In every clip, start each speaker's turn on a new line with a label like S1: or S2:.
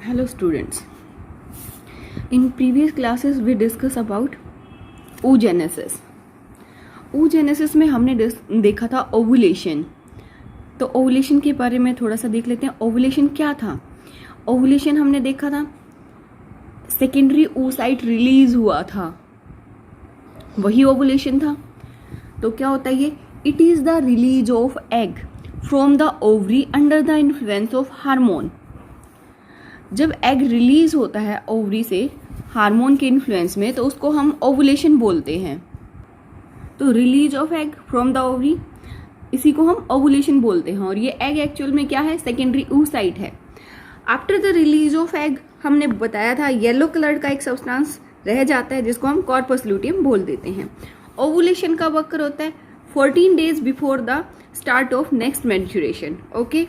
S1: Hello students. In previous classes we discuss about oogenesis. oogenesis में हमने देखा था ओवुलेशन. तो ओवुलेशन के बारे में थोड़ा सा देख लेते हैं. ओवुलेशन क्या था? ओवुलेशन हमने देखा था सेकेंडरी oocyte रिलीज हुआ था, वही ओवुलेशन था. तो क्या होता है ये? It is the release of egg from the ovary under the influence of hormone. जब एग रिलीज होता है ओवरी से हार्मोन के इन्फ्लुएंस में, तो उसको हम ओवुलेशन बोलते हैं. तो release of egg from the ovary, इसी को हम ओवुलेशन बोलते हैं. और ये एग एक्चुअल में क्या है? सेकेंडरी oocyte है. After the release of egg हमने बताया था येलो कलर का एक सब्सटेंस रह जाता है जिसको हम कॉर्पस लूटियम बोल देते हैं. ओवुलेशन कब अकर होता है? 14 days before the start of next menstruation. Okay.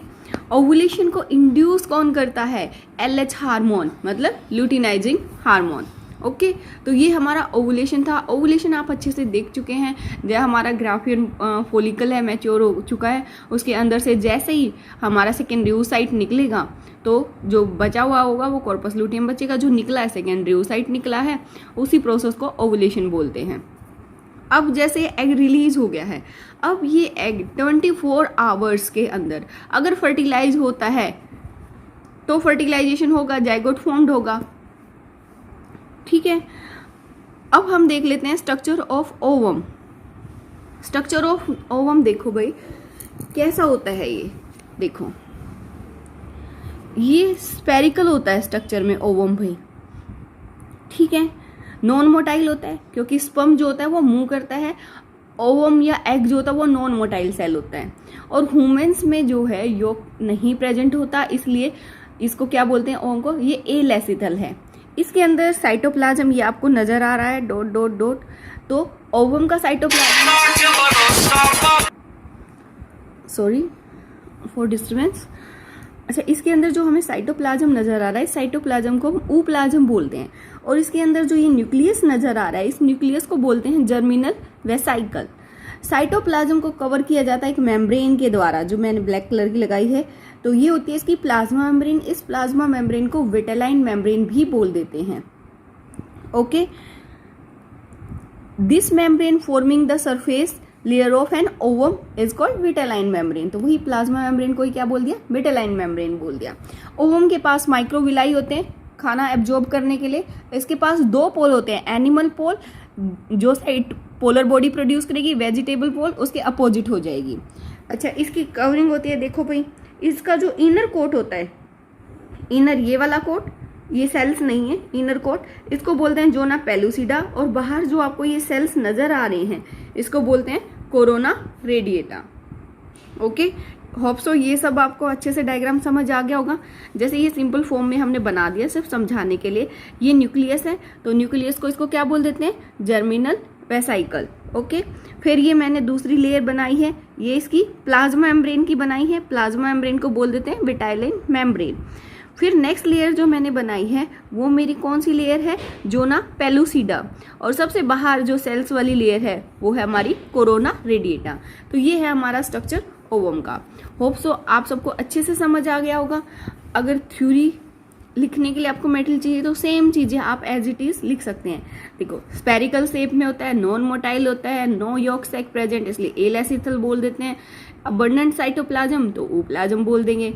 S1: Ovulation को इंड्यूस कौन करता है? LH हार्मोन, मतलब ल्यूटिनाइजिंग हार्मोन. ओके. तो ये हमारा ओवुलेशन था. ओवुलेशन आप अच्छे से देख चुके हैं. जो हमारा ग्राफियन फोलिकल है मैच्योर हो चुका है, उसके अंदर से जैसे ही हमारा सेकेंडरी oocyte निकलेगा तो जो बचा हुआ होगा वो कॉर्पस लूटियम बचेगा. जो निकला है सेकेंडरी oocyte निकला है, उसी प्रोसेस को ओवुलेशन बोलते हैं. अब जैसे एग रिलीज हो गया है, अब ये एग 24 आवर्स के अंदर अगर फर्टिलाइज होता है तो फर्टिलाइजेशन होगा, जाइगोट फॉर्म्ड होगा. ठीक है. अब हम देख लेते हैं structure of ovum. Structure of ovum देखो भाई कैसा होता है. ये देखो, ये स्पेरिकल होता है स्ट्रक्चर में ओवम भाई. ठीक है. नॉन मोटाइल होता है क्योंकि स्पर्म जो होता है वो मूव करता है. ओवम या एग जो होता है वो नॉन मोटाइल सेल होता है. और ह्यूमंस में जो है योक नहीं प्रेजेंट होता, इसलिए इसको क्या बोलते हैं? ओवम को. ये एलेसिथल है. इसके अंदर साइटोप्लाज्म ये आपको नजर आ रहा है डॉट डॉट डॉट. तो ओवम का साइटोप्लाज्म, सॉरी फॉर डिस्टर्बेंस. अच्छा, इसके अंदर जो हमें साइटोप्लाज्म नजर आ रहा है, इस साइटोप्लाज्म को हम ooप्लाज्म बोलते हैं. और इसके अंदर जो ये न्यूक्लियस नजर आ रहा है, इस न्यूक्लियस को बोलते हैं जर्मिनल वेसाइकल. साइटोप्लाज्म को कवर किया जाता है एक मेम्ब्रेन के द्वारा, जो मैंने ब्लैक कलर की लगाई है. तो ये होती है इसकी प्लाज्मा मेम्ब्रेन. इस प्लाज्मा मेम्ब्रेन को विटेलाइन मेम्ब्रेन भी बोल देते हैं. Okay. This membrane forming the surface layer of an ovum is called vitelline membrane. तो वही प्लाज्मा मेम्ब्रेन को ही क्या बोल दिया? विटेलाइन मेम्ब्रेन बोल दिया. ओवम के पास माइक्रोविलाई होते हैं खाना एब्जॉर्ब करने के लिए. इसके पास दो पोल होते हैं, एनिमल पोल जो साइड पोलर बॉडी प्रोड्यूस करेगी, वेजिटेबल पोल उसके अपोजिट हो जाएगी. अच्छा, इसकी कवरिंग होती है. देखो भाई, इसका जो इनर कोट होता है, इनर ये वाला कोट, ये सेल्स नहीं है, इनर कोट, इसको बोलते हैं जोना पेलुसिडा. और बाहर जो आपको ये सेल्स नजर आ रहे हैं, इसको बोलते हैं corona radiata. Okay. Hope so ये सब आपको अच्छे से डायग्राम समझ आ गया होगा. जैसे ये सिंपल फॉर्म में हमने बना दिया सिर्फ समझाने के लिए. ये न्यूक्लियस है, तो न्यूक्लियस को इसको क्या बोल देते हैं? Germinal vesicle. ओके. फिर ये मैंने दूसरी लेयर बनाई है, ये इसकी प्लाज्मा मेम्ब्रेन की बनाई है. प्लाज्मा मेम्ब्रेन को बोल देते हैं विटाइलाइन मेम्ब्रेन. फिर नेक्स्ट लेयर जो मैंने बनाई है वो मेरी कौन सी लेयर है? Zona pellucida. और सबसे बाहर जो सेल्स वाली लेयर है वो है हमारी कोरोना रेडिएटा. तो ये है हमारा स्ट्रक्चर ओवम का. होप सो आप सबको अच्छे से समझ आ गया होगा. अगर थ्योरी लिखने के लिए आपको मेटल चाहिए तो सेम चीजें आप एज इट इज लिख सकते हैं. देखो, स्पेरिकल शेप में होता है, नॉन मोटाइल होता है, नो यॉक सैक प्रेजेंट, इसलिए एलेसिथल बोल देते हैं. अबंडेंट साइटोप्लाज्म तो ooप्लाज्म बोल देंगे.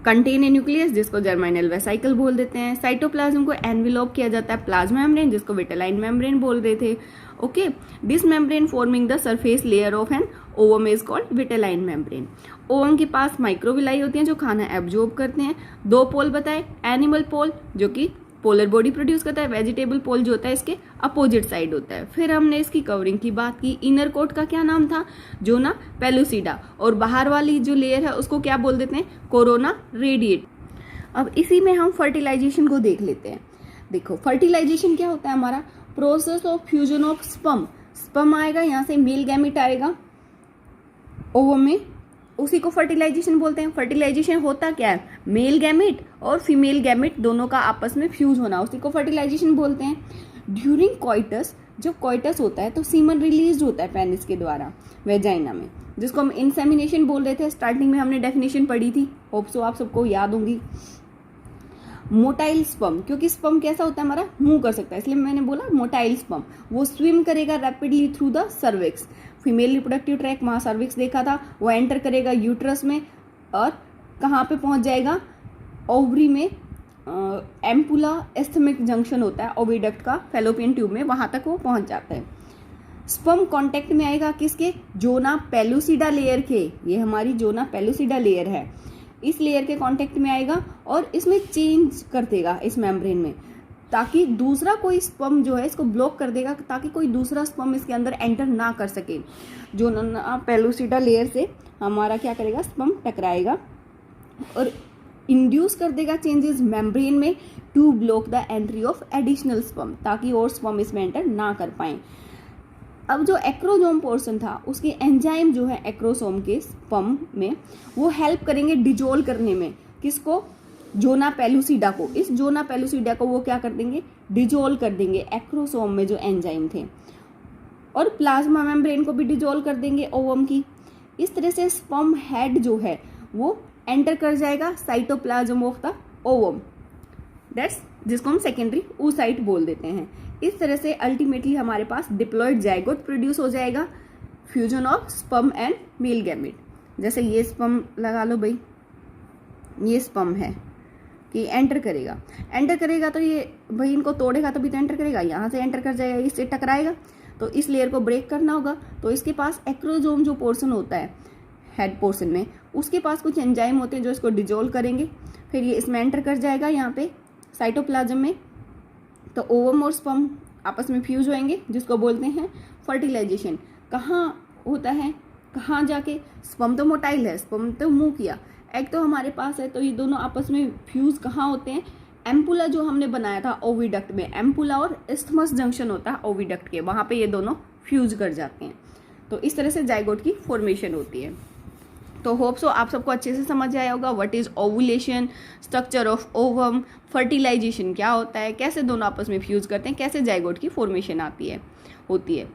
S1: कंटेन ए न्यूक्लियस जिसको जर्मिनल वेसाइकल बोल देते हैं. साइटोप्लाज्म को एनवेलोप किया जाता है प्लाज्मा मेम्ब्रेन जिसको विटेलाइन मेम्ब्रेन बोल रहे थे. Okay. This membrane forming the surface layer of an ovum is called vitelline membrane. Ovum के पास माइक्रोविलाई होती हैं जो खाना एब्जॉर्ब करते हैं. दो पोल बताए, एनिमल पोल जो कि पोलर बॉडी प्रोड्यूस करता है, वेजिटेबल पोल जो होता है इसके अपोजिट साइड होता है. फिर हमने इसकी कवरिंग की बात की. इनर कोट का क्या नाम था? Zona pellucida. और बाहर वाली जो लेयर है उसको क्या बोल देते हैं? Corona radiate. अब इसी में हम फर्टिलाइजेशन को देख लेते हैं. देखो, फर्टिलाइजेशन क्या होता है? हमारा process of fusion of sperm. Sperm आएगा, यहाँ से मेल गैमेट आएगा ओवम में, उसी को फर्टिलाइजेशन बोलते हैं. फर्टिलाइजेशन होता क्या है? मेल गैमेट और फीमेल गैमेट दोनों का आपस में फ्यूज होना, उसी को फर्टिलाइजेशन बोलते हैं. ड्यूरिंग कॉइटस, जब कॉइटस होता है तो सीमन रिलीज होता है पेनिस के द्वारा वेजाइना में, जिसको हम इंसेमिनेशन बोल रहे थे. स्टार्टिंग में हमने डेफिनेशन पढ़ी थी, होप सो आप सबको याद होंगी. मोटाइल स्पर्म, क्योंकि स्पर्म कैसा होता है हमारा, मूव कर सकता है, इसलिए मैंने बोला मोटाइल स्पर्म। वो स्विम करेगा rapidly through the cervix, female reproductive tract, वहाँ सर्विक्स देखा था, वो एंटर करेगा यूट्रस में और कहाँ पे पहुँच जाएगा, ओवरी में, एम्पुला एस्थमिक जंक्शन होता है ओविडक्ट का फैलोपियन ट्यूब में, वहाँ तक वो पहुँच जाता है। स्पर्म कांटेक्ट में आएगा किसके, जोना पेलुसिडा लेयर के, ये हमारी जोना पेलुसिडा लेयर है, इस लेयर के कांटेक्ट में आएगा और इसमें चेंज कर देगा इस मेम्ब्रेन में, ताकि दूसरा कोई स्पर्म जो है इसको ब्लॉक कर देगा, ताकि कोई दूसरा स्पर्म इसके अंदर एंटर ना कर सके। जोना पेलुसिडा लेयर से हमारा क्या करेगा, स्पर्म टकराएगा और इंड्यूस कर देगा चेंजेस मेम्ब्रेन में to block the entry of additional sperm, ताकि और स्पर्म इसमें एंटर ना कर पाए। अब जो एक्रोसोम पोर्शन था उसके एंजाइम जो है एक्रोसोम के स्पर्म में, वो हेल्प करेंगे डिजोल्व करने में, किसको, जोना पेलुसिडा को। इस जोना पेलुसिडा को वो क्या कर देंगे, डिजोल्व कर देंगे एक्रोसोम में जो एंजाइम थे, और प्लाज्मा मेम्ब्रेन को भी डिजोल्व कर देंगे ओवम की। इस तरह से स्पर्म हेड जो है वो एंटर कर जाएगा cytoplasm of the ovum, that's जिसको हम सेकेंडरी oocyte बोल देते हैं। इस तरह से अल्टीमेटली हमारे पास डिप्लॉयड जाइगोट प्रोड्यूस हो जाएगा, fusion of sperm and male gamete. जैसे ये स्पर्म लगा लो भाई, ये स्पर्म है कि एंटर करेगा तो ये भाई इनको तोड़ेगा तभी तो एंटर करेगा, यहाँ से एंटर कर जाएगा, इससे टकराएगा, तो इस लेयर को ब्रेक करना होगा। तो इसके पास एक्रोसोम जो पोर्शन होता है हेड पोर्शन में, उसके पास कुछ एंजाइम होते हैं जो इसको डिजोल्व करेंगे, फिर ये इसमें एंटर कर जाएगा यहाँ पे साइटोप्लाज्म में, तो ओवम और स्पर्म आपस में फ्यूज होएंगे, जिसको बोलते हैं फर्टिलाइजेशन। कहाँ होता है, कहाँ जाके, स्पर्म तो मोटाइल है, स्पर्म तो मूव किया, एग तो हमारे पास है, तो ये दोनों आपस में फ्यूज कहाँ होते हैं, एम्पुला जो हमने बनाया था ओविडक्ट में, एम्पुला और इस्थमस जंक्शन होता है ओविडक्ट के, वहाँ पे ये दोनों फ्यूज कर जाते हैं। तो इस तरह से जाइगोट की फॉर्मेशन होती है। तो होप सो आप सबको अच्छे से समझ आया होगा what is ovulation, structure of ovum, fertilisation क्या होता है, कैसे दोनों आपस में फ्यूज करते हैं, कैसे जाइगोट की फॉर्मेशन होती है।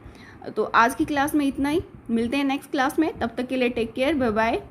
S1: तो आज की क्लास में इतना ही, मिलते हैं नेक्स्ट क्लास में, तब तक के लिए टेक केयर, बाय बाय।